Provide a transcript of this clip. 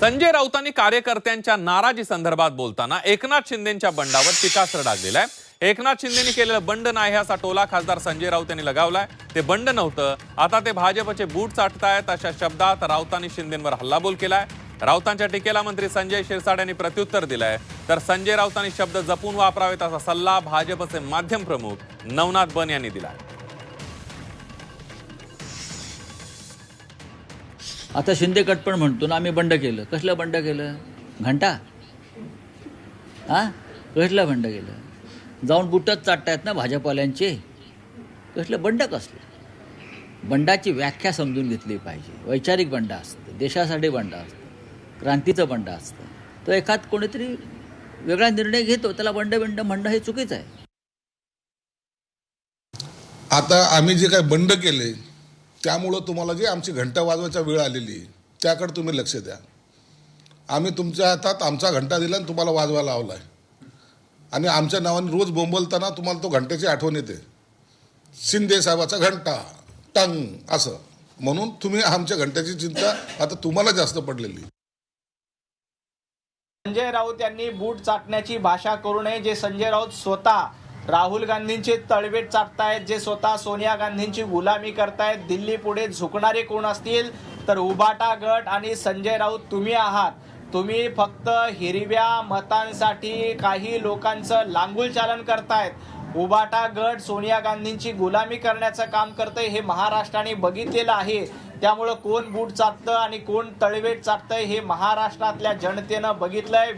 संजय राऊतांनी कार्यकर्त्यांच्या नाराजी संदर्भात बोलताना एकनाथ शिंदेंच्या बंडावर टीकास्त्र डागलेला आहे। एकनाथ शिंदेंनी केलेलं बंड नाही असा टोला खासदार संजय राऊत यांनी लगावलाय। ते बंड नव्हतं, आता ते भाजपचे बूट चाटतायत अशा शब्दात राऊतांनी शिंदेंवर हल्लाबोल केलाय। राऊतांच्या टीकेला मंत्री संजय शिरसाट यांनी प्रत्युत्तर दिलंय, तर संजय राऊतांनी शब्द जपून वापरावेत असा सल्ला भाजपचे माध्यम प्रमुख नवनाथ बन यांनी दिलाय। आता शिंदे गट पण म्हणतो ना आम्ही बंड केलं। कसलं बंड केलं? घंटा कसलं बंड केलं? जाऊन बुटच चाटतायत ना भाजपवाल्यांचे। कसलं बंड कसलं? बंडाची व्याख्या समजून घेतली पाहिजे। वैचारिक बंड असतं, देशासाठी बंड असतं, क्रांतीचं बंड असतं। तो एखाद कोणीतरी वेगळा निर्णय घेतो, त्याला बंड म्हणणं हे चुकीचं आहे। आता आम्ही जे काही बंड केले त्यामुळं तुम्हाला जे आमची घंटा वाजवायची वेळ आलेली त्याकडे तुम्ही लक्ष द्या। आम्ही तुमच्या हातात आमचा घंटा दिला आणि तुम्हाला वाजवायला लावलाय, आणि आमच्या नावाने रोज बोंबलताना तुम्हाला तो घंट्याची आठवण येते। शिंदे साहेबाचा घंटा टंग असं म्हणून तुम्ही आमच्या घंट्याची चिंता आता तुम्हाला जास्त पडलेली। संजय राऊत यांनी बूट चाटण्याची भाषा करू नये। जे संजय राऊत स्वतः राहुल गांधींचे तळवेट चाटतायत, जे स्वतः सोनिया गांधींची गुलामी करतायत, दिल्ली पुढे झुकणारे कोण असतील तर उबाटा गट आणि संजय राऊत तुम्ही आहात। तुम्ही फक्त हिरव्या मतांसाठी काही लोकांचं लांगुल चालन करतायत। उबाटा गट सोनिया गांधींची गुलामी करण्याचं काम करतंय हे महाराष्ट्राने बघितलेलं आहे। त्यामुळं कोण बूट चाटतं आणि कोण तळवेट चाटतंय हे महाराष्ट्रातल्या जनतेनं बघितलंय।